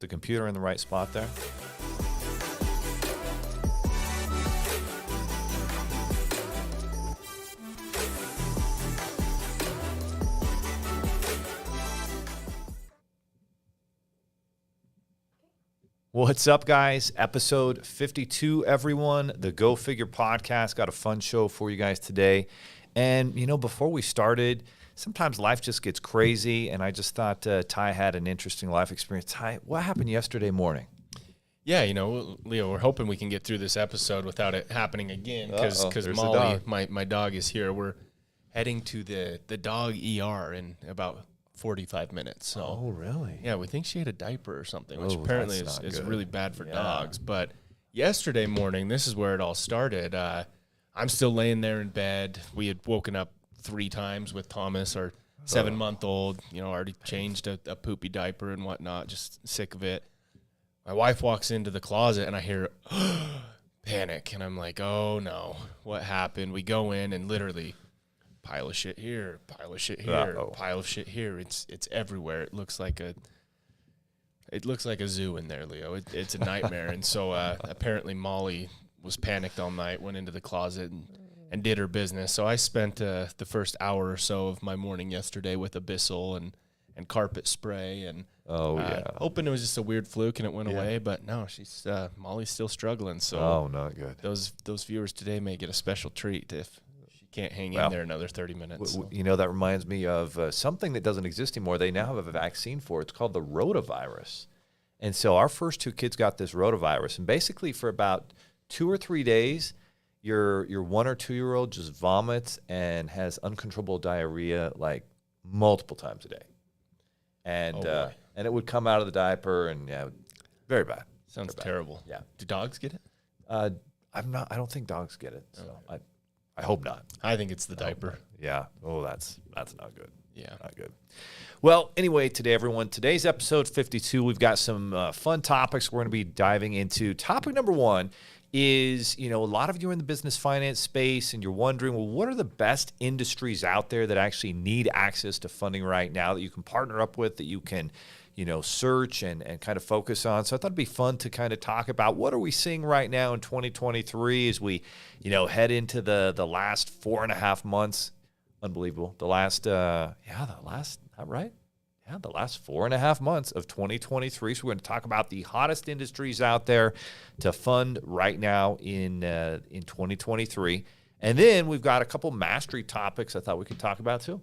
the computer in the right spot there? What's up, guys? Episode 52, everyone. The Go Figure podcast. Got a fun show for you guys today. And, before we started, sometimes life just gets crazy, and I just thought Ty had an interesting life experience. Ty, what happened yesterday morning? Yeah, Leo, we're hoping we can get through this episode without it happening again because Molly, my dog, is here. We're heading to the dog ER in about 45 minutes. So, oh, really? Yeah, we think she had a diaper or something, which apparently is really bad for Yeah. dogs. But yesterday morning, this is where it all started. I'm still laying there in bed. We had woken up 3 times with Thomas, our 7-month-old, already changed a poopy diaper and whatnot, just sick of it. My wife walks into the closet and I hear panic. And I'm like, oh no, what happened? We go in and literally pile of shit here, pile of shit here, pile of shit here. It's everywhere. It looks like a zoo in there, Leo. It's a nightmare. And so apparently Molly was panicked all night, went into the closet and did her business. So I spent the first hour or so of my morning yesterday with Abyssal and carpet spray and hoping it was just a weird fluke and it went away. But no, she's Molly's still struggling. So not good. Those viewers today may get a special treat if she can't hang in there another 30 minutes. That reminds me of something that doesn't exist anymore. They now have a vaccine for it. It's called the rotavirus. And so our first 2 kids got this rotavirus. And basically for about 2 or 3 days, your 1 or 2 year old just vomits and has uncontrollable diarrhea like multiple times a day. And and it would come out of the diaper and very bad. Sounds terrible. Yeah. Do dogs get it? I don't think dogs get it. So I hope not. I think it's the diaper. Yeah. Oh, that's not good. Yeah. Not good. Well, anyway, today's episode 52, we've got some fun topics we're going to be diving into. Topic number 1 is, a lot of you are in the business finance space and you're wondering, well, what are the best industries out there that actually need access to funding right now that you can partner up with, that you can, search and kind of focus on. So I thought it'd be fun to kind of talk about what are we seeing right now in 2023 as we, head into the last 4.5 months. Unbelievable. The last 4.5 months of 2023. So we're going to talk about the hottest industries out there to fund right now in 2023. And then we've got a couple mastery topics I thought we could talk about too.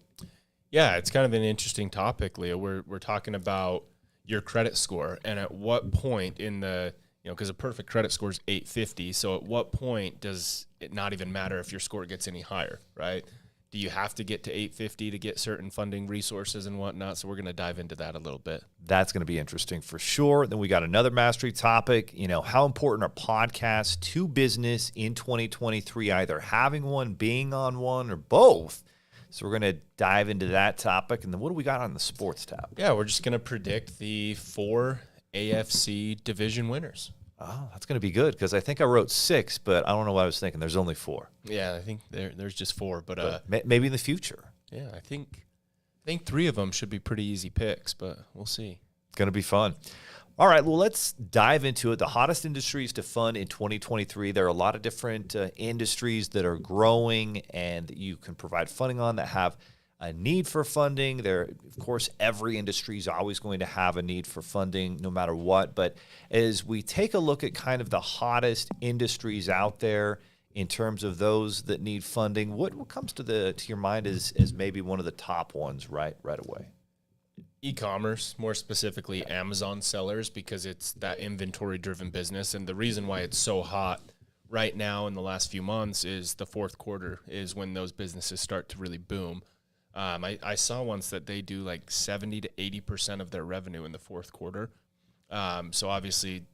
Yeah, it's kind of an interesting topic, Leo. We're talking about your credit score and at what point in the, because a perfect credit score is 850. So at what point does it not even matter if your score gets any higher, right? Do you have to get to 850 to get certain funding resources and whatnot? So we're going to dive into that a little bit. That's going to be interesting for sure. Then we got another mastery topic, how important are podcasts to business in 2023, either having one, being on one, or both. So we're going to dive into that topic. And then what do we got on the sports tab? Yeah, we're just going to predict the 4 AFC division winners. Oh, that's going to be good because I think I wrote 6, but I don't know what I was thinking. There's only 4. Yeah, I think there's just 4, but maybe in the future. Yeah, I think 3 of them should be pretty easy picks, but we'll see. It's going to be fun. All right, well, let's dive into it. The hottest industries to fund in 2023. There are a lot of different industries that are growing and that you can provide funding on that have a need for funding. There, of course, every industry is always going to have a need for funding no matter what. But as we take a look at kind of the hottest industries out there in terms of those that need funding, what comes to your mind as maybe one of the top ones right away? E-commerce, more specifically Amazon sellers, because it's that inventory-driven business. And the reason why it's so hot right now in the last few months is the fourth quarter is when those businesses start to really boom. I saw once that they do like 70 to 80% of their revenue in the fourth quarter. So obviously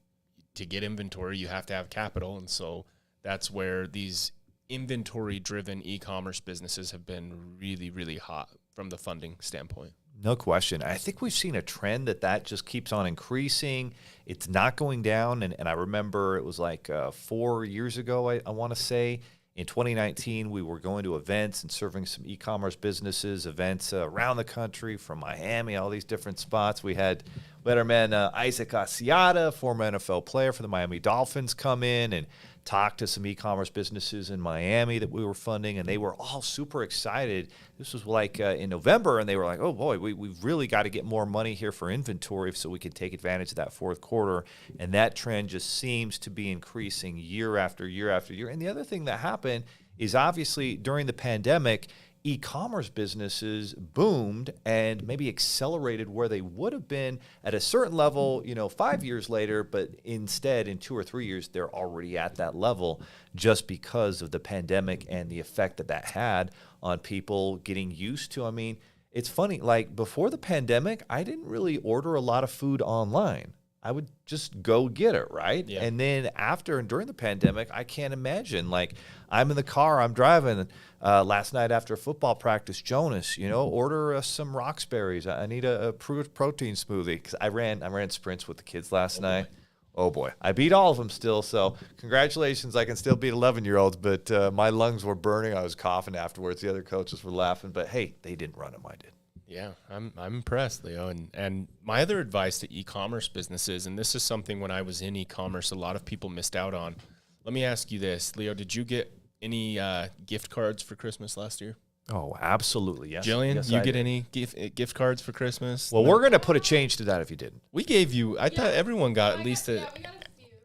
to get inventory, you have to have capital. And so that's where these inventory-driven e-commerce businesses have been really, really hot from the funding standpoint. No question. I think we've seen a trend that just keeps on increasing. It's not going down. And I remember it was like 4 years ago, I want to say, In 2019, we were going to events and serving some e-commerce businesses, events around the country, from Miami, all these different spots. We had our man Isaac Asiata, former NFL player for the Miami Dolphins, come in and talk to some e-commerce businesses in Miami that we were funding, and they were all super excited. This was like in November, and they were like, oh boy, we've really got to get more money here for inventory so we can take advantage of that fourth quarter. And that trend just seems to be increasing year after year after year. And the other thing that happened is obviously during the pandemic, e-commerce businesses boomed and maybe accelerated where they would have been at a certain level, 5 years later, but instead in 2 or 3 years, they're already at that level just because of the pandemic and the effect that had on people getting used to. I mean, it's funny, like before the pandemic, I didn't really order a lot of food online. I would just go get it, right? Yeah. And then after and during the pandemic, I can't imagine. Like I'm in the car, I'm driving. Last night after a football practice, Jonas, order some Roxberries. I need a protein smoothie because I ran sprints with the kids last night. Oh boy, I beat all of them still. So congratulations, I can still beat 11-year-olds. But my lungs were burning. I was coughing afterwards. The other coaches were laughing. But hey, they didn't run them. I did. Yeah, I'm impressed, Leo. And my other advice to e-commerce businesses, and this is something when I was in e-commerce, a lot of people missed out on. Let me ask you this, Leo, did you get any gift cards for Christmas last year? Oh, absolutely, yes. Jillian, yes, you I get did. any gift cards for Christmas? Well, we're going to put a change to that if you didn't. We gave you, I thought everyone got at least we got a few.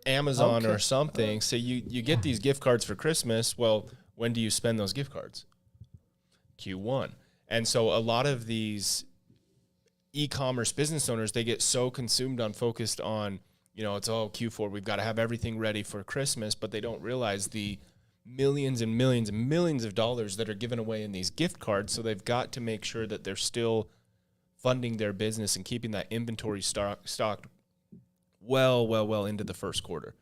Amazon Okay. or something. So you get these gift cards for Christmas. Well, when do you spend those gift cards? Q1. And so a lot of these e-commerce business owners, they get so consumed on focused on, it's all Q4. We've got to have everything ready for Christmas, but they don't realize the millions and millions and millions of dollars that are given away in these gift cards. So they've got to make sure that they're still funding their business and keeping that inventory stocked well into the first quarter.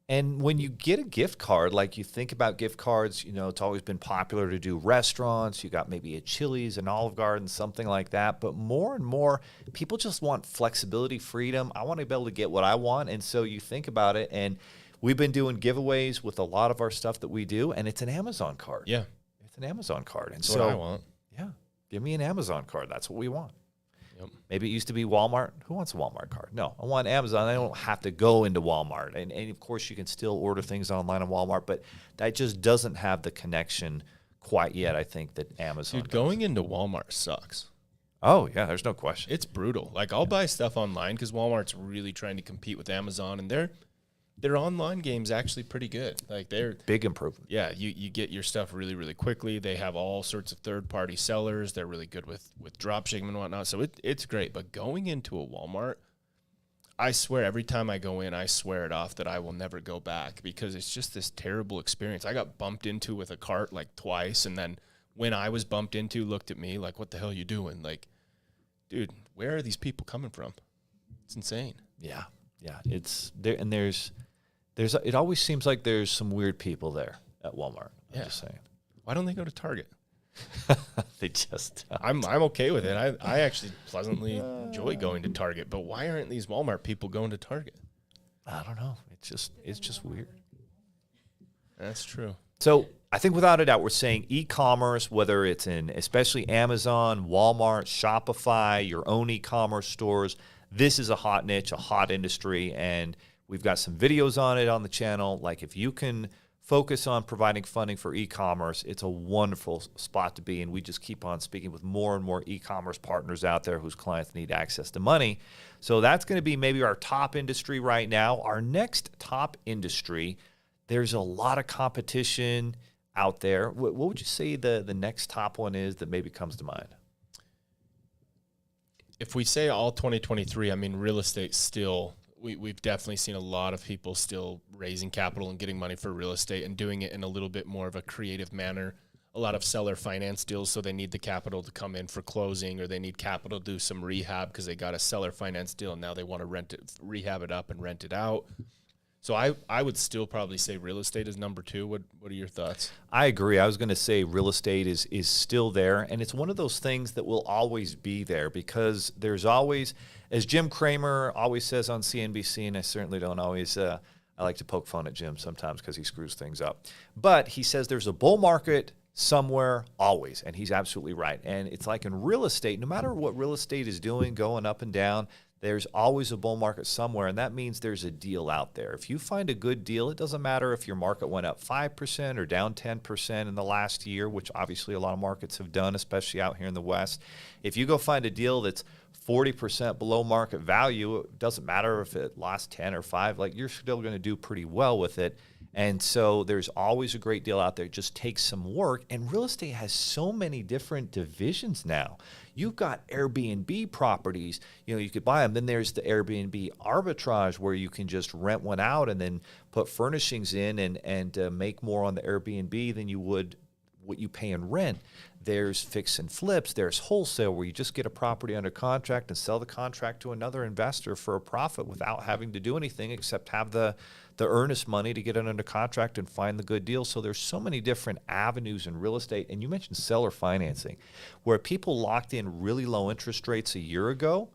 And when you get a gift card, like you think about gift cards, it's always been popular to do restaurants. You got maybe a Chili's, an Olive Garden, something like that. But more and more, people just want flexibility, freedom. I want to be able to get what I want. And so you think about it, and we've been doing giveaways with a lot of our stuff that we do, and it's an Amazon card. Yeah. It's an Amazon card. And That's so what I want. yeah, give me an Amazon card. That's what we want. Yep. Maybe it used to be Walmart. Who wants a Walmart card? No, I want Amazon. I don't have to go into Walmart. And of course, you can still order things online on Walmart, but that just doesn't have the connection quite yet, I think, that Amazon Dude, does. going into Walmart sucks. Oh, yeah, there's no question. It's brutal. Like I'll buy stuff online because Walmart's really trying to compete with Amazon, and their online game's actually pretty good. Like they're Big improvement. yeah, you get your stuff really, really quickly. They have all sorts of third-party sellers. They're really good with drop shipping and whatnot. So it's great. But going into a Walmart, I swear every time I go in, I swear it off that I will never go back because it's just this terrible experience. I got bumped into with a cart like twice, and then when I was bumped into, looked at me like, what the hell are you doing? Like, dude, where are these people coming from? It's insane. Yeah, it's there, and there's it always seems like there's some weird people there at Walmart. I'm Yeah. just saying. Why don't they go to Target? They just I'm okay with it. I actually pleasantly enjoy going to Target, but why aren't these Walmart people going to Target? I don't know. It's just weird. That's true. So I think without a doubt, we're saying e-commerce, whether it's in especially Amazon, Walmart, Shopify, your own e-commerce stores, this is a hot niche, a hot industry, and we've got some videos on it on the channel. Like if you can focus on providing funding for e-commerce, it's a wonderful spot to be. And we just keep on speaking with more and more e-commerce partners out there whose clients need access to money. So that's going to be maybe our top industry right now. Our next top industry, there's a lot of competition out there. What would you say the next top one is that maybe comes to mind? If we say all 2023, I mean, real estate still, we've definitely seen a lot of people still raising capital and getting money for real estate and doing it in a little bit more of a creative manner. A lot of seller finance deals, so they need the capital to come in for closing, or they need capital to do some rehab because they got a seller finance deal and now they want to rent it, rehab it up and rent it out. So I would still probably say real estate is number two. What are your thoughts? I agree. I was going to say real estate is still there, and it's one of those things that will always be there because there's always, as Jim Cramer always says on CNBC, and I certainly don't always I like to poke fun at Jim sometimes because he screws things up. But he says there's a bull market somewhere always, and he's absolutely right. And it's like in real estate, no matter what real estate is doing, going up and down, there's always a bull market somewhere, and that means there's a deal out there. If you find a good deal, it doesn't matter if your market went up 5% or down 10% in the last year, which obviously a lot of markets have done, especially out here in the West. If you go find a deal that's 40% below market value, it doesn't matter if it lost 10 or 5, like you're still going to do pretty well with it. And so there's always a great deal out there. It just takes some work. And real estate has so many different divisions now. You've got Airbnb properties, you could buy them. Then there's the Airbnb arbitrage where you can just rent one out and then put furnishings in and make more on the Airbnb than you would what you pay in rent. There's fix and flips. There's wholesale where you just get a property under contract and sell the contract to another investor for a profit without having to do anything except have the earnest money to get it under contract and find the good deal. So there's so many different avenues in real estate. And you mentioned seller financing, where people locked in really low interest rates a year ago.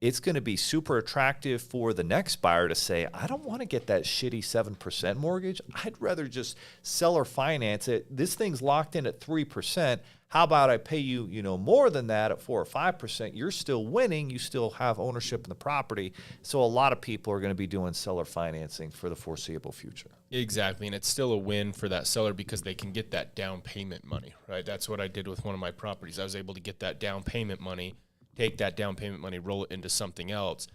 It's going to be super attractive for the next buyer to say, I don't want to get that shitty 7% mortgage. I'd rather just seller finance it. This thing's locked in at 3%. How about I pay you, more than that at 4 or 5%? You're still winning. You still have ownership in the property. So a lot of people are going to be doing seller financing for the foreseeable future. Exactly. And it's still a win for that seller because they can get that down payment money, right? That's what I did with one of my properties. I was able to get that down payment money, take that down payment money, roll it into something else.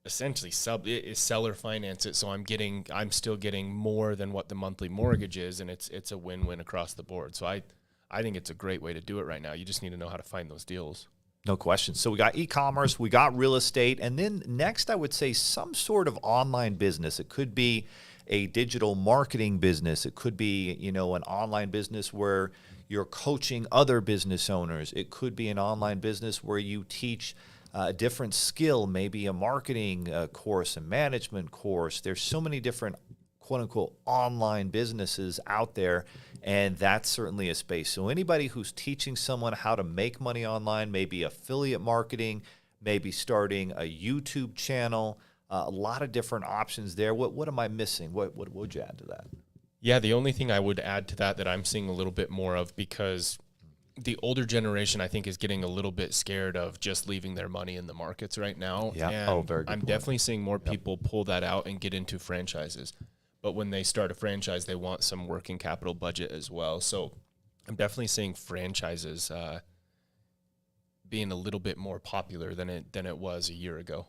Essentially, seller finance it, so I'm still getting more than what the monthly mortgage is, and it's a win-win across the board. So I think it's a great way to do it right now. You just need to know how to find those deals. No question. So we got e-commerce, we got real estate, and then next I would say some sort of online business. It could be a digital marketing business. It could be, an online business where you're coaching other business owners. It could be an online business where you teach a different skill, maybe a marketing course, a management course. There's so many different quote-unquote online businesses out there, and that's certainly a space. So anybody who's teaching someone how to make money online, maybe affiliate marketing, maybe starting a YouTube channel, a lot of different options there. What am I missing? What would you add to that? Yeah, the only thing I would add to that I'm seeing a little bit more of, because the older generation, I think, is getting a little bit scared of just leaving their money in the markets right now. Yeah. And Very good I'm point. definitely seeing more people pull that out and get into franchises. But when they start a franchise, they want some working capital budget as well. So I'm definitely seeing franchises being a little bit more popular than it was a year ago.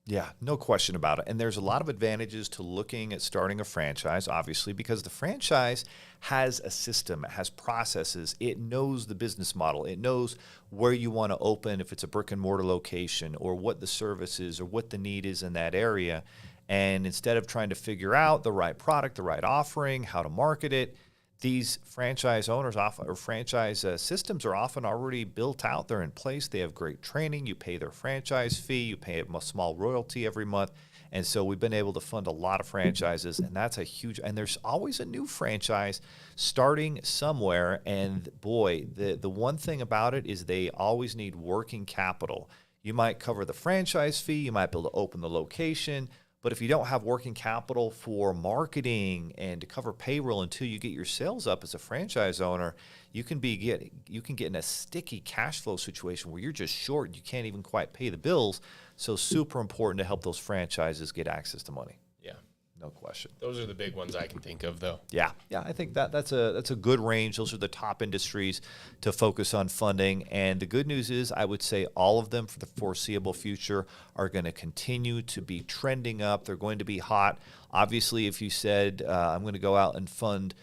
Yeah, no question about it. And there's a lot of advantages to looking at starting a franchise, obviously, because the franchise has a system, it has processes, it knows the business model, it knows where you want to open, if it's a brick and mortar location, or what the service is, or what the need is in that area. And instead of trying to figure out the right product, the right offering, how to market it, these franchise owners or franchise systems are often already built out. They're in place. They have great training. You pay their franchise fee. You pay a small royalty every month. And so we've been able to fund a lot of franchises, and that's a huge – and there's always a new franchise starting somewhere. And, boy, the one thing about it is they always need working capital. You might cover the franchise fee. You might be able to open the location. But if you don't have working capital for marketing and to cover payroll until you get your sales up as a franchise owner, you can get in a sticky cash flow situation where you're just short and you can't even quite pay the bills. So super important to help those franchises get access to money. Yeah. No question. Those are the big ones I can think of, though. Yeah, I think that's a good range. Those are the top industries to focus on funding. And the good news is I would say all of them for the foreseeable future are going to continue to be trending up. They're going to be hot. Obviously, if you said I'm going to go out and fund,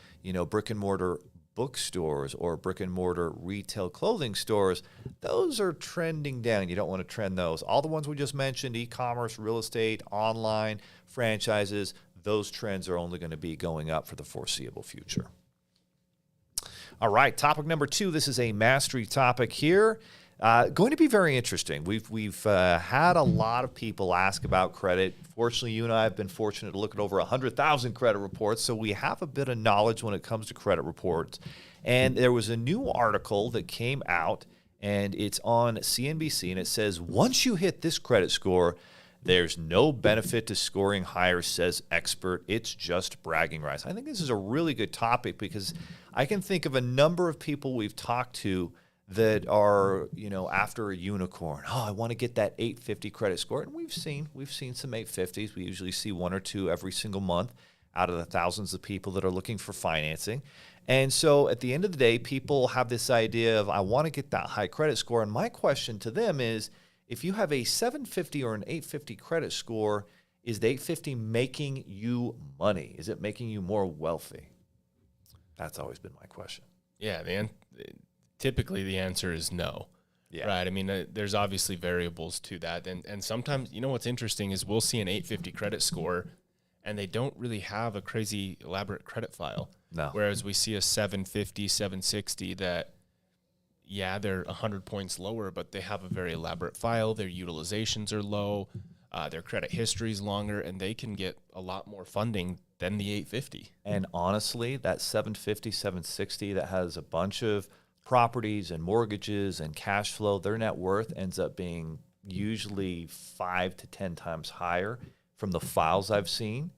brick and mortar bookstores or brick and mortar retail clothing stores, those are trending down. You don't want to trend those. All the ones we just mentioned, e-commerce, real estate, online, franchises, those trends are only going to be going up for the foreseeable future. All right, topic number 2. This is a mastery topic here. Going to be very interesting. We've had a lot of people ask about credit. Fortunately, you and I have been fortunate to look at over 100,000 credit reports, so we have a bit of knowledge when it comes to credit reports. And there was a new article that came out, and it's on CNBC, and it says, once you hit this credit score, There's no benefit to scoring higher, says expert. It's just bragging rights. I think this is a really good topic because I can think of a number of people we've talked to that are, after a unicorn. Oh, I want to get that 850 credit score. And we've seen some 850s. We usually see one or two every single month out of the thousands of people that are looking for financing. And so at the end of the day, people have this idea of, I want to get that high credit score. And my question to them is, if you have a 750 or an 850 credit score, is the 850 making you money? Is it making you more wealthy? That's always been my question. Yeah, typically the answer is no. Yeah. Right. I mean, there's obviously variables to that. And sometimes, what's interesting is we'll see an 850 credit score and they don't really have a crazy elaborate credit file. No. Whereas we see a 750, 760 that, yeah, they're 100 points lower, but they have a very elaborate file. Their utilizations are low. Their credit history is longer, and they can get a lot more funding than the 850. And honestly, that 750, 760 that has a bunch of properties and mortgages and cash flow, their net worth ends up being usually 5 to 10 times higher from the files I've seen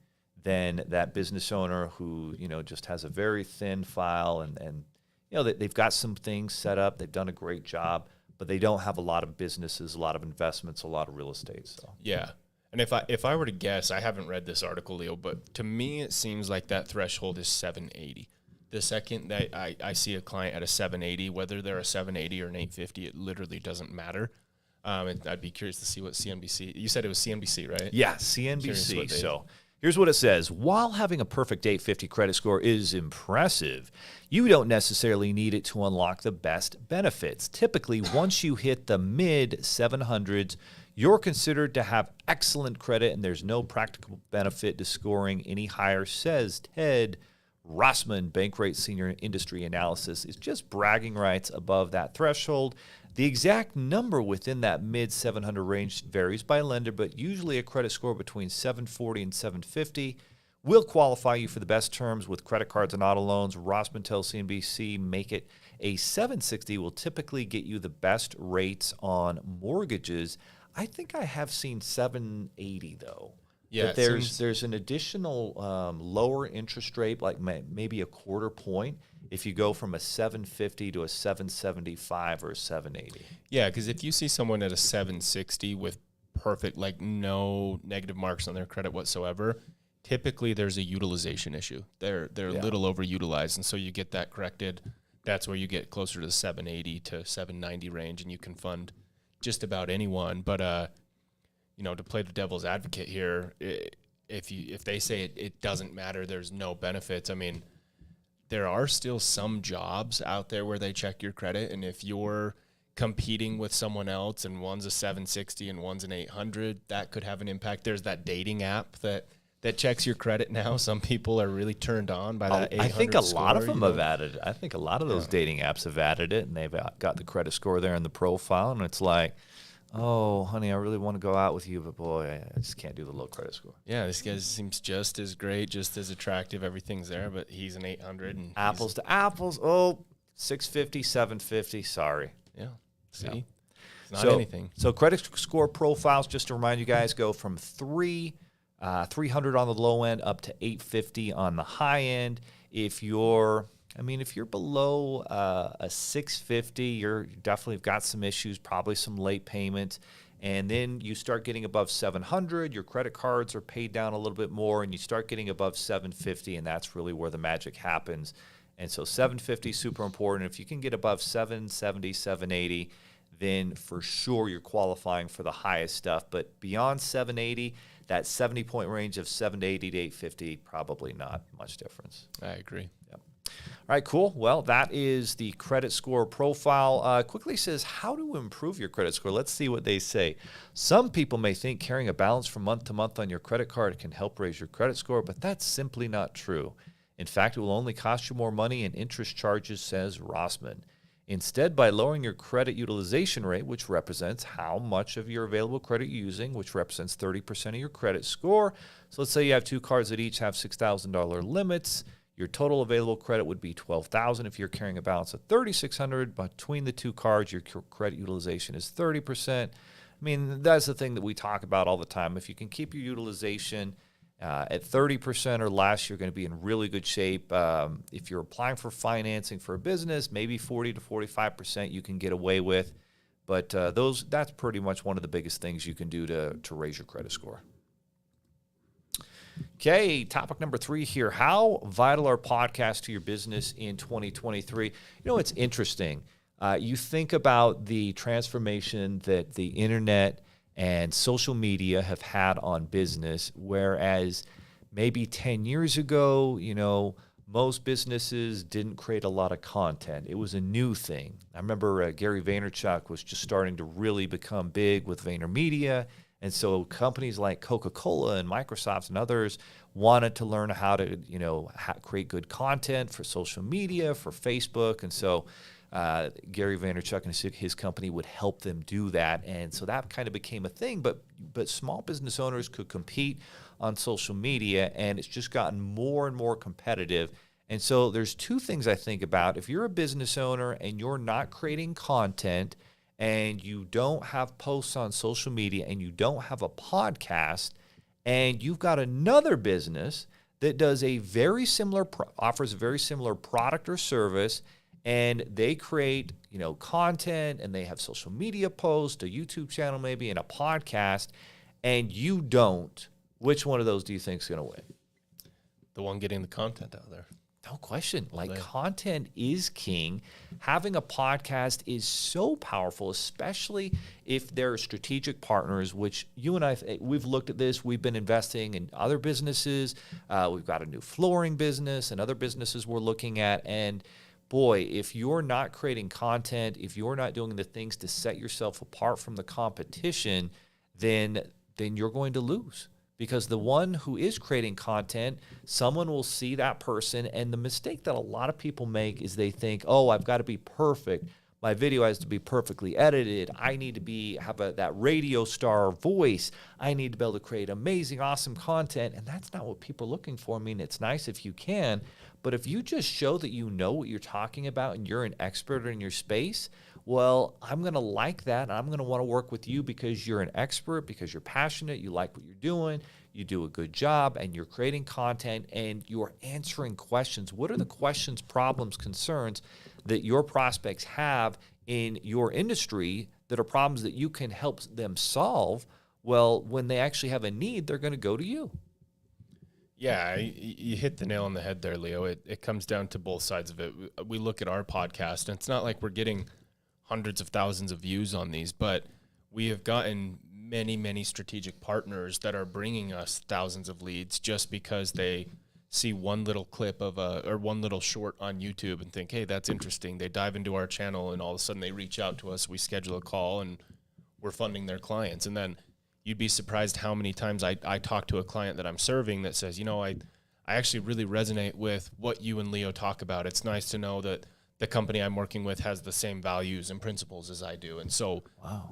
than that business owner who, just has a very thin file and they've got some things set up. They've done a great job, but they don't have a lot of businesses, a lot of investments, a lot of real estate. So yeah. And if I were to guess, I haven't read this article, Leo, but to me it seems like that threshold is 780. The second that I see a client at a 780, whether they're a 780 or an 850, it literally doesn't matter. I'd be curious to see what CNBC, you said it was CNBC, right? Yeah, CNBC. So here's what it says. While having a perfect 850 credit score is impressive, you don't necessarily need it to unlock the best benefits. Typically, once you hit the mid 700s, you're considered to have excellent credit and there's no practical benefit to scoring any higher, says Ted Rossman. Bankrate Senior Industry Analysis is just bragging rights above that threshold. The exact number within that mid 700 range varies by lender, but usually a credit score between 740 and 750 will qualify you for the best terms with credit cards and auto loans. Rossman tells CNBC make it a 760 will typically get you the best rates on mortgages. I think I have seen 780 though. Yeah, but there's an additional lower interest rate, like maybe a quarter point, if you go from a 750 to a 775 or a 780. Yeah, because if you see someone at a 760 with perfect, like no negative marks on their credit whatsoever, typically there's a utilization issue. They're a little overutilized, and so you get that corrected. That's where you get closer to the 780 to 790 range, and you can fund just about anyone. But to play the devil's advocate here, if they say it doesn't matter, there's no benefits. I mean, there are still some jobs out there where they check your credit, and if you're competing with someone else and one's a 760 and one's an 800, that could have an impact. There's that dating app that checks your credit now. Some people are really turned on by that 800 I think a score, lot of them have added. I think a lot of those dating apps have added it, and they've got the credit score there in the profile, and it's like, oh, honey, I really want to go out with you, but boy, I just can't do the low credit score. Yeah, this guy seems just as great, just as attractive. Everything's there, but he's an 800. And apples to apples. Oh, 650, 750. Sorry. Yeah. See? Yeah. It's not anything. So credit score profiles, just to remind you guys, go from 300 on the low end up to 850 on the high end. If you're below a 650, you're definitely got some issues, probably some late payments. And then you start getting above 700, your credit cards are paid down a little bit more, and you start getting above 750, and that's really where the magic happens. And so 750 is super important. If you can get above 770, 780, then for sure you're qualifying for the highest stuff. But beyond 780, that 70-point range of 780 to 850, probably not much difference. I agree. Yep. All right, cool. Well, that is the credit score profile. Quickly says how to improve your credit score. Let's see what they say. Some people may think carrying a balance from month to month on your credit card can help raise your credit score, but that's simply not true. In fact, it will only cost you more money in interest charges, says Rossman. Instead, by lowering your credit utilization rate, which represents how much of your available credit you're using, which represents 30% of your credit score. So let's say you have two cards that each have $6,000 limits. Your total available credit would be $12,000 if you're carrying a balance of $3,600. Between the two cards, your credit utilization is 30%. I mean, that's the thing that we talk about all the time. If you can keep your utilization at 30% or less, you're going to be in really good shape. If you're applying for financing for a business, maybe 40 to 45% you can get away with. But that's pretty much one of the biggest things you can do to raise your credit score. Okay, topic number 3 here. How vital are podcasts to your business in 2023? You know, it's interesting. You think about the transformation that the internet and social media have had on business, whereas maybe 10 years ago, you know, most businesses didn't create a lot of content. It was a new thing. I remember Gary Vaynerchuk was just starting to really become big with VaynerMedia. And so companies like Coca-Cola and Microsoft and others wanted to learn how to, you know, create good content for social media, for Facebook. And so Gary Vaynerchuk and his company would help them do that. And so that kind of became a thing. But small business owners could compete on social media, and it's just gotten more and more competitive. And so there's 2 things I think about. If you're a business owner and you're not creating content, and you don't have posts on social media, and you don't have a podcast, and you've got another business that does a very similar, offers a very similar product or service, and they create, you know, content, and they have social media posts, a YouTube channel maybe, and a podcast, and you don't, which one of those do you think is going to win? The one getting the content out there. No question. Content is king. Having a podcast is so powerful, especially if there are strategic partners, which you and I, we've looked at this. We've been investing in other businesses. We've got a new flooring business and other businesses we're looking at. And boy, if you're not creating content, if you're not doing the things to set yourself apart from the competition, then you're going to lose. Because the one who is creating content, someone will see that person. And the mistake that a lot of people make is they think, oh, I've got to be perfect. My video has to be perfectly edited. I need to have that radio star voice. I need to be able to create amazing, awesome content. And that's not what people are looking for. I mean, it's nice if you can. But if you just show that you know what you're talking about and you're an expert in your space, well, I'm going to like that, and I'm going to want to work with you because you're an expert, because you're passionate, you like what you're doing, you do a good job, and you're creating content, and you're answering questions. What are the questions, problems, concerns that your prospects have in your industry that are problems that you can help them solve? Well, when they actually have a need, they're going to go to you. Yeah, you hit the nail on the head there, Leo. It comes down to both sides of it. We look at our podcast, and it's not like we're getting hundreds of thousands of views on these, but we have gotten many, many strategic partners that are bringing us thousands of leads just because they see one little clip or one little short on YouTube and think, hey, that's interesting. They dive into our channel, and all of a sudden they reach out to us. We schedule a call, and we're funding their clients. And then you'd be surprised how many times I talk to a client that I'm serving that says, you know, I actually really resonate with what you and Leo talk about. It's nice to know that the company I'm working with has the same values and principles as I do. And so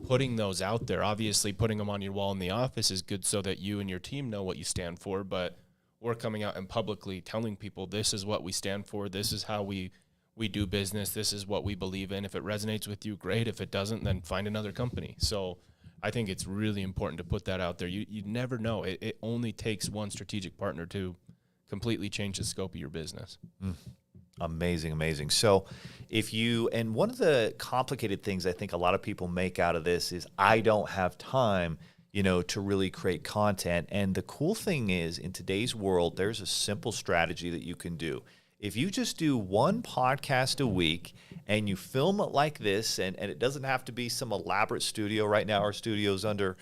putting those out there, obviously putting them on your wall in the office is good so that you and your team know what you stand for, but we're coming out and publicly telling people this is what we stand for, this is how we do business, this is what we believe in. If it resonates with you, great. If it doesn't, then find another company. So I think it's really important to put that out there. You never know. It only takes one strategic partner to completely change the scope of your business. Amazing, amazing. So and one of the complicated things I think a lot of people make out of this is I don't have time, you know, to really create content. And the cool thing is in today's world, there's a simple strategy that you can do. If you just do one podcast a week and you film it like this, and it doesn't have to be some elaborate studio. Right now our studio's under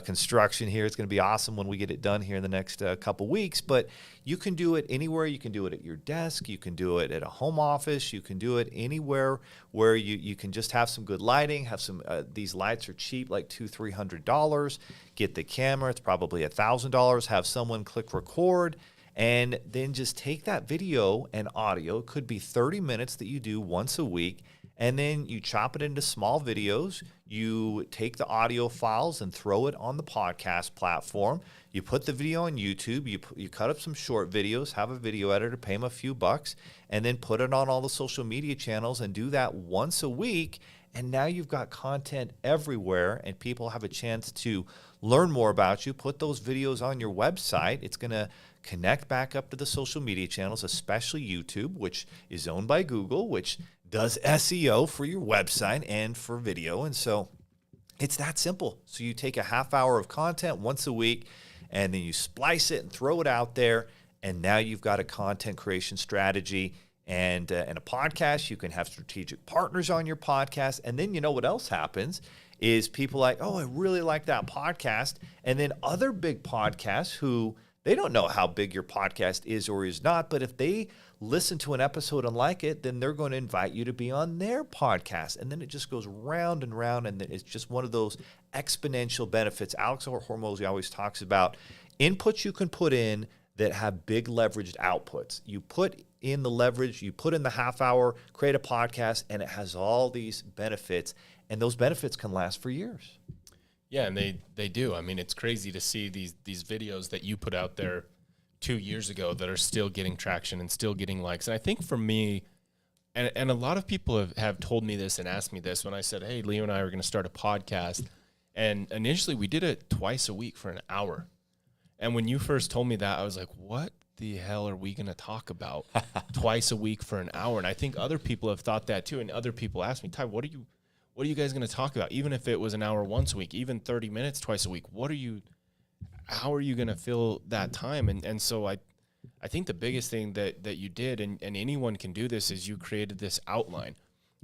construction here. It's going to be awesome when we get it done here in the next couple weeks. But you can do it anywhere. You can do it at your desk. You can do it at a home office. You can do it anywhere where you can just have some good lighting, have some, these lights are cheap, like $200-300. Get the camera. It's probably $1,000. Have someone click record. And then just take that video and audio. It could be 30 minutes that you do once a week. And then you chop it into small videos. You take the audio files and throw it on the podcast platform. You put the video on YouTube. You cut up some short videos, have a video editor, pay them a few bucks, and then put it on all the social media channels and do that once a week. And now you've got content everywhere, and people have a chance to learn more about you. Put those videos on your website. It's going to connect back up to the social media channels, especially YouTube, which is owned by Google, which does SEO for your website and for video. And so it's that simple. So you take a half hour of content once a week, and then you splice it and throw it out there. And now you've got a content creation strategy and a podcast. You can have strategic partners on your podcast. And then you know what else happens is people like, oh, I really like that podcast. And then other big podcasts who they don't know how big your podcast is or is not, but if they listen to an episode and like it, then they're going to invite you to be on their podcast. And then it just goes round and round, and it's just one of those exponential benefits. Alex Hormozi always talks about inputs you can put in that have big leveraged outputs. You put in the leverage, you put in the half hour, create a podcast, and it has all these benefits, and those benefits can last for years. Yeah, and they do. I mean, it's crazy to see these videos that you put out there 2 years ago that are still getting traction and still getting likes. And I think for me, and a lot of people have told me this and asked me this when I said, hey, Leo and I are going to start a podcast. And initially we did it twice a week for an hour. And when you first told me that, I was like, what the hell are we going to talk about twice a week for an hour? And I think other people have thought that too. And other people ask me, Ty, what are you guys going to talk about? Even if it was an hour once a week, even 30 minutes twice a week, how are you going to fill that time? And so I think the biggest thing that you did, and anyone can do this, is you created this outline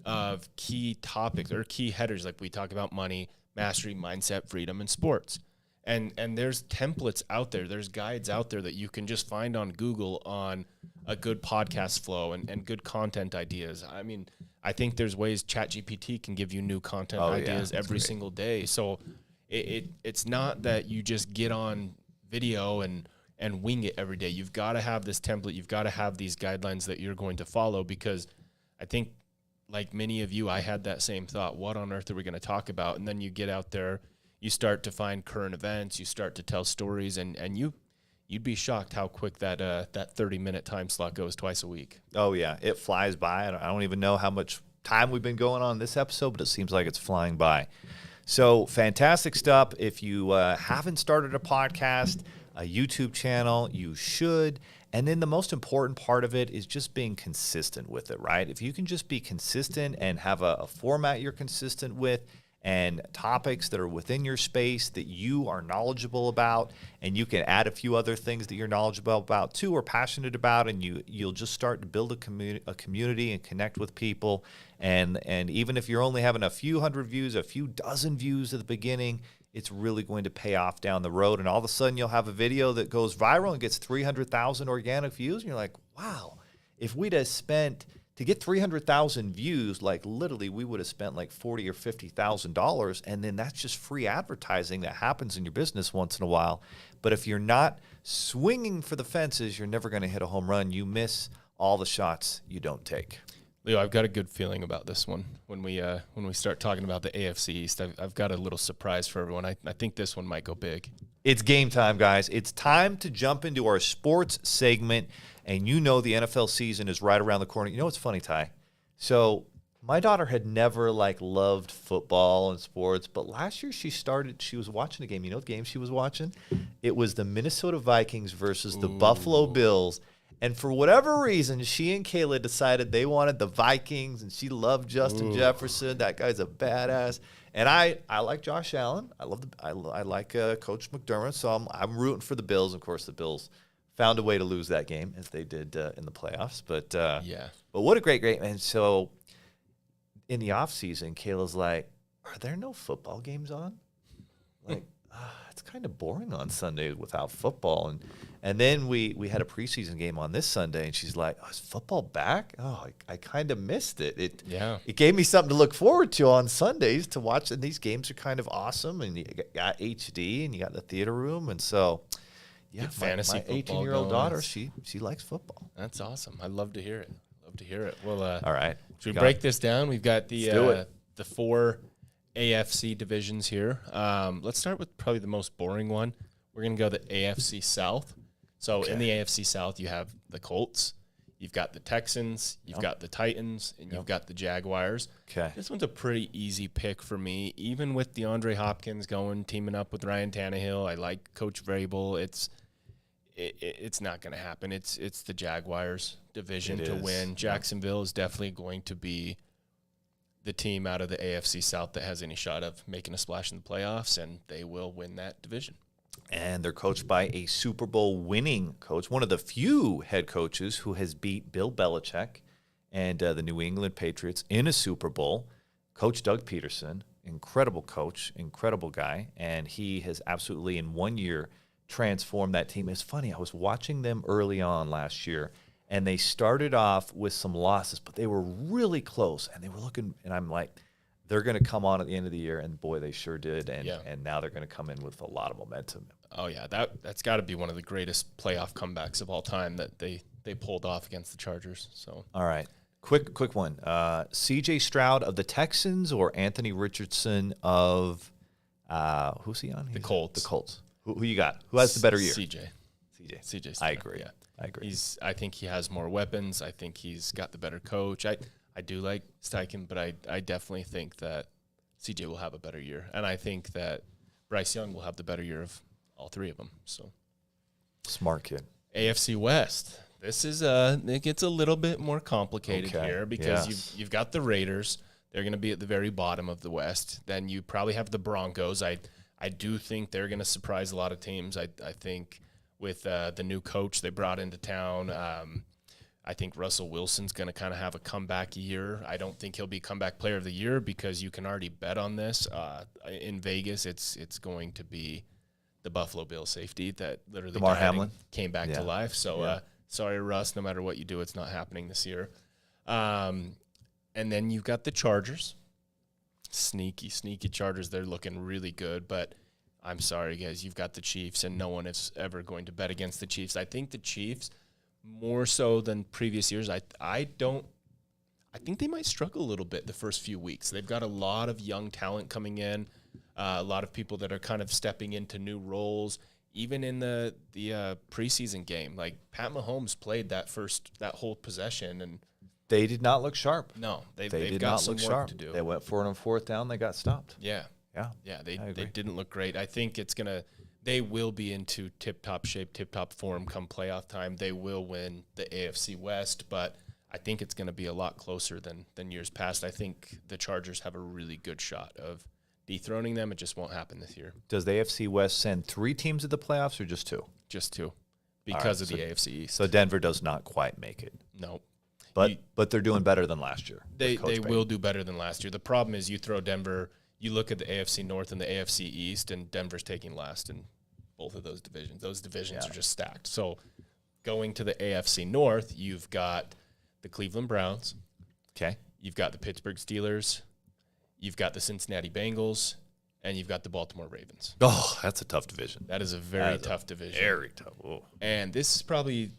of key topics or key headers. Like we talk about money, mastery, mindset, freedom, and sports. And there's templates out there. There's guides out there that you can just find on Google on a good podcast flow and good content ideas. I mean, I think there's ways ChatGPT can give you new content ideas every single day. So it's not that you just get on video and wing it every day. You've got to have this template. You've got to have these guidelines that you're going to follow, because I think, like many of you, I had that same thought. What on earth are we going to talk about? And then you get out there, you start to find current events, you start to tell stories, and you'd be shocked how quick that 30-minute time slot goes twice a week. Oh, yeah. It flies by. I don't even know how much time we've been going on this episode, but it seems like it's flying by. So fantastic stuff. If you haven't started a podcast, a YouTube channel, you should. And then the most important part of it is just being consistent with it, right? If you can just be consistent and have a format you're consistent with, and topics that are within your space that you are knowledgeable about, and you can add a few other things that you're knowledgeable about too or passionate about, and you'll just start to build a community and connect with people. And even if you're only having a few hundred views, a few dozen views at the beginning, it's really going to pay off down the road. And all of a sudden you'll have a video that goes viral and gets 300,000 organic views, and you're like, wow, if we'd have spent to get 300,000 views, like literally we would have spent like $40,000 or $50,000, and then that's just free advertising that happens in your business once in a while. But if you're not swinging for the fences, you're never going to hit a home run. You miss all the shots you don't take. Leo, I've got a good feeling about this one. When we start talking about the AFC East, I've got a little surprise for everyone. I think this one might go big. It's game time, guys. It's time to jump into our sports segment. And you know the NFL season is right around the corner. You know what's funny, Ty? So my daughter had never loved football and sports, but last year she was watching a game. You know what game she was watching? It was the Minnesota Vikings versus the Buffalo Bills. And for whatever reason, she and Kayla decided they wanted the Vikings, and she loved Justin Jefferson. That guy's a badass. And I like Josh Allen. I like Coach McDermott, so I'm rooting for the Bills. Of course, the Bills found a way to lose that game, as they did in the playoffs. But what a great man. So in the offseason, Kayla's like, are there no football games on? Like, it's kind of boring on Sundays without football. And then we had a preseason game on this Sunday, and she's like, oh, is football back? Oh, I kind of missed it. It gave me something to look forward to on Sundays to watch. And these games are kind of awesome. And you got HD, and you got the theater room. And so – yeah, fantasy my 18-year-old daughter, she likes football. That's awesome. I'd love to hear it. Well, all right. Should we break this down? We've got the 4 AFC divisions here. Let's start with probably the most boring one. We're going to go the AFC South. So in the AFC South, you have the Colts, You've got the Texans, you've got the Titans, and you've got the Jaguars. Okay. This one's a pretty easy pick for me. Even with DeAndre Hopkins teaming up with Ryan Tannehill, I like Coach Vrabel. It's not going to happen. It's the Jaguars division to win. Jacksonville is definitely going to be the team out of the AFC South that has any shot of making a splash in the playoffs, and they will win that division. And they're coached by a Super Bowl winning coach, one of the few head coaches who has beat Bill Belichick and the New England Patriots in a Super Bowl. Coach Doug Peterson, incredible coach, incredible guy, and he has absolutely in 1 year transformed that team. It's funny, I was watching them early on last year, and they started off with some losses, but they were really close, and they were looking, and I'm like, they're going to come on at the end of the year, and boy, they sure did. And now they're going to come in with a lot of momentum. Oh yeah, that's got to be one of the greatest playoff comebacks of all time that they pulled off against the Chargers. So all right, quick one. C.J. Stroud of the Texans or Anthony Richardson of who's he on? The Colts. The Colts. Who you got? Who has the better year? CJ Stroud. I agree. Yeah, I agree. I think he has more weapons. I think he's got the better coach. I do like Steichen, but I definitely think that CJ will have a better year. And I think that Bryce Young will have the better year of all three of them. So Smart kid. AFC West. This is it gets a little bit more complicated here because you've got the Raiders. They're going to be at the very bottom of the West. Then you probably have the Broncos. I do think they're going to surprise a lot of teams. I think with the new coach they brought into town, I think Russell Wilson's going to kind of have a comeback year. I don't think he'll be comeback player of the year because you can already bet on this. In Vegas, it's going to be the Buffalo Bills safety that literally Damar Hamlin came back to life. So sorry, Russ, no matter what you do, it's not happening this year. And then you've got the Chargers. Sneaky Chargers. They're looking really good, but I'm sorry, guys. You've got the Chiefs, and no one is ever going to bet against the Chiefs. I think the Chiefs, more so than previous years, I think they might struggle a little bit the first few weeks. They've got a lot of young talent coming in, a lot of people that are kind of stepping into new roles. Even in the preseason game, like Pat Mahomes played that whole possession, and they did not look sharp. No, they've did got not some look work sharp to do. They went for it on fourth down. They got stopped. Yeah. They didn't look great. I think they will be into tip-top shape, tip-top form come playoff time. They will win the AFC West, but I think it's going to be a lot closer than years past. I think the Chargers have a really good shot of dethroning them. It just won't happen this year. Does the AFC West send 3 teams to the playoffs or just 2? Just 2 because of the AFC East. So Denver does not quite make it. No. But they're doing better than last year. They will do better than last year. The problem is you throw Denver, you look at the AFC North and the AFC East, and Denver's taking last in both of those divisions. Those divisions are just stacked. So going to the AFC North, you've got the Cleveland Browns. Okay. You've got the Pittsburgh Steelers. You've got the Cincinnati Bengals. And you've got the Baltimore Ravens. Oh, that's a tough division. That is a very tough division. Very tough. Whoa. And this is probably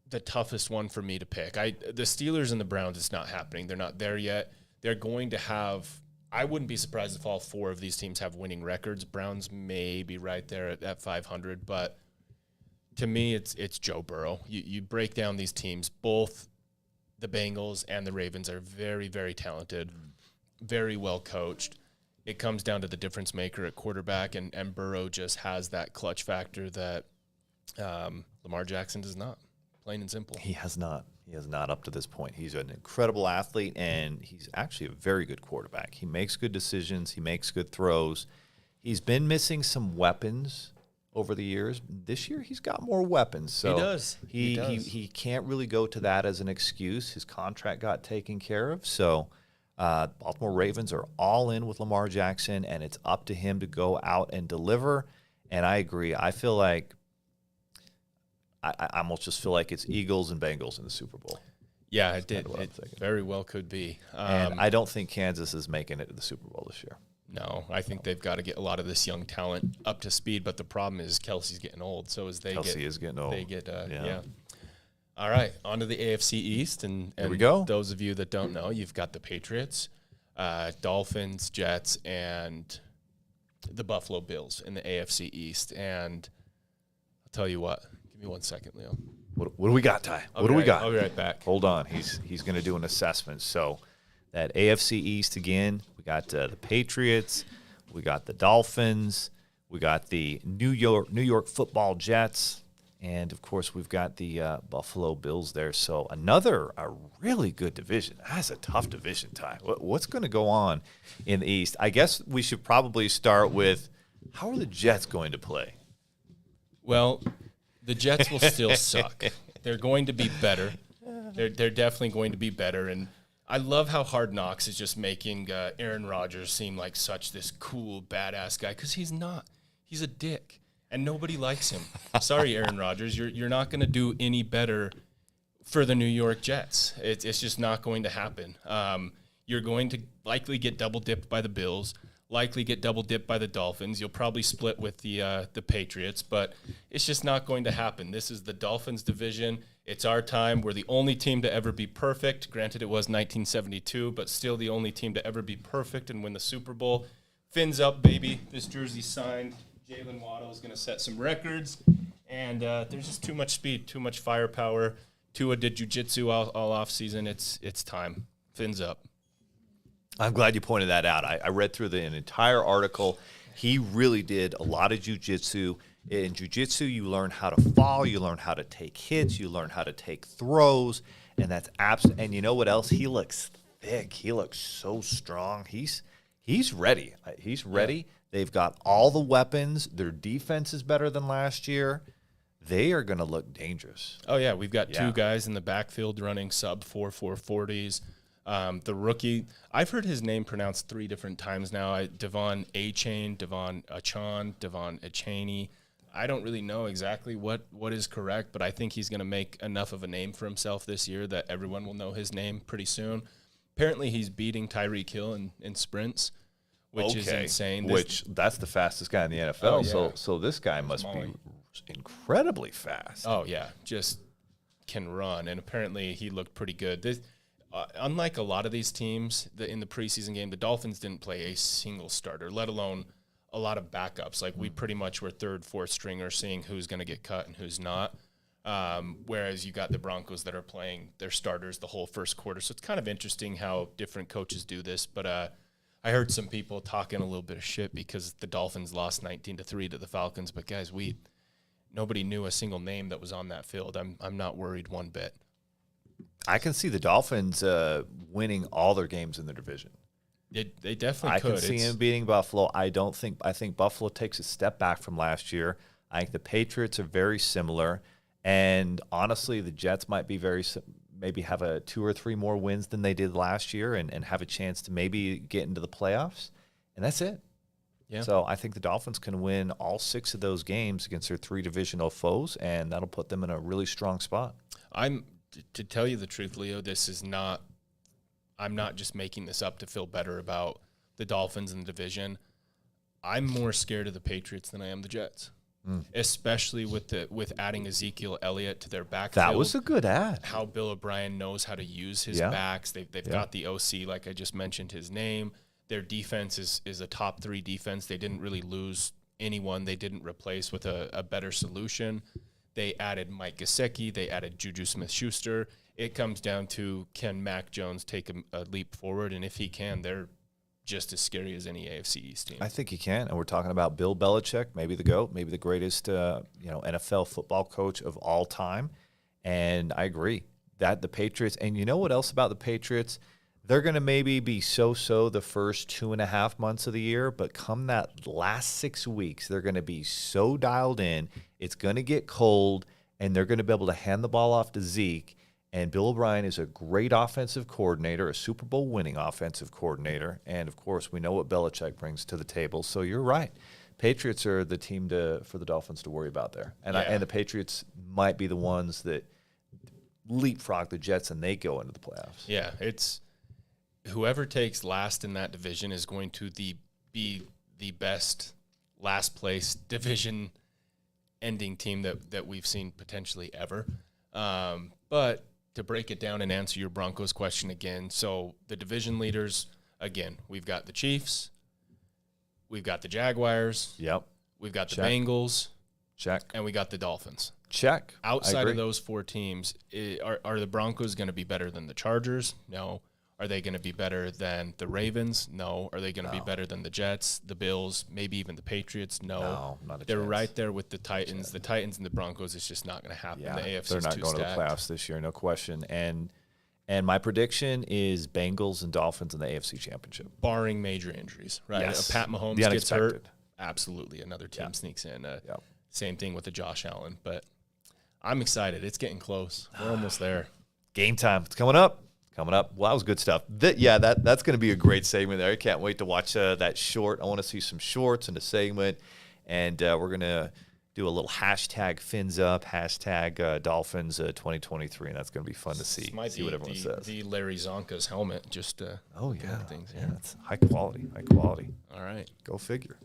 the toughest one for me to pick. The Steelers and the Browns, it's not happening. They're not there yet. They're going to have – I wouldn't be surprised if all 4 of these teams have winning records. Browns may be right there at 500. But to me, it's Joe Burrow. You break down these teams. Both the Bengals and the Ravens are very, very talented, very well coached. It comes down to the difference maker at quarterback, and Burrow just has that clutch factor that Lamar Jackson does not, plain and simple. He has not. He has not up to this point. He's an incredible athlete, and he's actually a very good quarterback. He makes good decisions. He makes good throws. He's been missing some weapons over the years. This year, he's got more weapons. So he does. He can't really go to that as an excuse. His contract got taken care of. So Baltimore Ravens are all in with Lamar Jackson, and it's up to him to go out and deliver. And I agree. I feel like I almost just feel like it's Eagles and Bengals in the Super Bowl. Yeah, it did. It very well could be. And I don't think Kansas is making it to the Super Bowl this year. No, I think they've got to get a lot of this young talent up to speed. But the problem is Kelsey's getting old. So as Kelsey is getting old. They get All right, on to the AFC East. And here we go. Those of you that don't know, you've got the Patriots, Dolphins, Jets, and the Buffalo Bills in the AFC East. And I'll tell you what, Give me 1 second, Leo. What do we got, Ty? What do we got? I'll be right back. Hold on. He's going to do an assessment. So that AFC East again, we got the Patriots, we got the Dolphins, we got the New York Football Jets, and of course we've got the Buffalo Bills there. So a really good division. That's a tough division, Ty. What's going to go on in the East? I guess we should probably start with, how are the Jets going to play? Well, the Jets will still suck. They're going to be better. They're definitely going to be better. And I love how Hard Knocks is just making Aaron Rodgers seem like such this cool, badass guy, because he's not. He's a dick, and nobody likes him. Sorry, Aaron Rodgers. You're not going to do any better for the New York Jets. It's just not going to happen. You're going to likely get double-dipped by the Bills, likely get double-dipped by the Dolphins. You'll probably split with the Patriots, but it's just not going to happen. This is the Dolphins division. It's our time. We're the only team to ever be perfect. Granted, it was 1972, but still the only team to ever be perfect and win the Super Bowl. Fins up, baby. This jersey signed. Jalen Waddle is going to set some records. And there's just too much speed, too much firepower. Tua did jiu-jitsu all off season. It's time. Fins up. I'm glad you pointed that out. I read through an entire article. He really did a lot of jiu-jitsu. In jiu-jitsu, you learn how to fall, you learn how to take hits, you learn how to take throws, and that's absolutely. And you know what else? He looks thick. He looks so strong. He's ready. He's ready. Yeah. They've got all the weapons. Their defense is better than last year. They are going to look dangerous. Oh, yeah. We've got two guys in the backfield running sub-4 440s. The rookie, I've heard his name pronounced 3 different times now. Devon Achane, Devon Achane, Devon Achaney. I don't really know exactly what is correct, but I think he's going to make enough of a name for himself this year that everyone will know his name pretty soon. Apparently, he's beating Tyreek Hill in sprints, which is insane. That's the fastest guy in the NFL. Oh, yeah. So this guy must be incredibly fast. Oh, yeah, just can run. And apparently, he looked pretty good. Unlike a lot of these teams in the preseason game, the Dolphins didn't play a single starter, let alone a lot of backups. Like, we pretty much were third, fourth stringer, seeing who's going to get cut and who's not. Whereas you got the Broncos that are playing their starters the whole first quarter. So it's kind of interesting how different coaches do this. But I heard some people talking a little bit of shit because the Dolphins lost 19-3 to the Falcons. But guys, nobody knew a single name that was on that field. I'm not worried one bit. I can see the Dolphins winning all their games in the division. They definitely could. I can see him beating Buffalo. I think Buffalo takes a step back from last year. I think the Patriots are very similar. And honestly, the Jets might be maybe have 2 or 3 more wins than they did last year and have a chance to maybe get into the playoffs. And that's it. Yeah. So I think the Dolphins can win all 6 of those games against their 3 divisional foes, and that'll put them in a really strong spot. To tell you the truth, Leo, I'm not just making this up to feel better about the Dolphins in the division. I'm more scared of the Patriots than I am the Jets. Especially with adding Ezekiel Elliott to their backfield. That was a good add. How Bill O'Brien knows how to use his backs. They've got the OC, like I just mentioned his name. Their defense is a top 3 defense. They didn't really lose anyone they didn't replace with a better solution. They added Mike Gesicki. They added Juju Smith-Schuster. It comes down to, can Mac Jones take a leap forward? And if he can, they're just as scary as any AFC East team. I think he can. And we're talking about Bill Belichick, maybe the GOAT, maybe the greatest NFL football coach of all time. And I agree that the Patriots, and you know what else about the Patriots? They're going to maybe be so-so the first 2.5 months of the year, but come that last 6 weeks, they're going to be so dialed in. It's going to get cold, and they're going to be able to hand the ball off to Zeke. And Bill O'Brien is a great offensive coordinator, a Super Bowl winning offensive coordinator. And, of course, we know what Belichick brings to the table. So you're right. Patriots are the team for the Dolphins to worry about there. And, and the Patriots might be the ones that leapfrog the Jets and they go into the playoffs. Yeah, it's whoever takes last in that division is going to be the best last place division ending team that we've seen potentially ever. But to break it down and answer your Broncos question again, so the division leaders, again, we've got the Chiefs, we've got the Jaguars, yep, we've got the Bengals, Check. and we got the Dolphins. Check. I Outside agree. of those 4 teams, are the Broncos going to be better than the Chargers? No. Are they going to be better than the Ravens? No. Are they going to be better than the Jets, the Bills, maybe even the Patriots? No, not a They're chance. right there with the Titans. The Titans and the Broncos, it's just not going to happen. Yeah, The AFC they're is not too going stacked. to the playoffs this year, no question. And my prediction is Bengals and Dolphins in the AFC Championship. Barring major injuries, right? Yes. Pat Mahomes The gets hurt. unexpected. Absolutely. Another team sneaks in. Yep. Same thing with the Josh Allen. But I'm excited. It's getting close. We're almost there. Game time. It's coming up. Coming up. Well, that was good stuff. That's going to be a great segment there. I can't wait to watch that short. I want to see some shorts in the segment. And we're going to do a little hashtag fins up, hashtag Dolphins 2023. And that's going to be fun to see. Might See be what everyone says. the Larry Zonka's helmet. Just Oh, yeah. things. Yeah, it's high quality. High quality. All right. Go figure.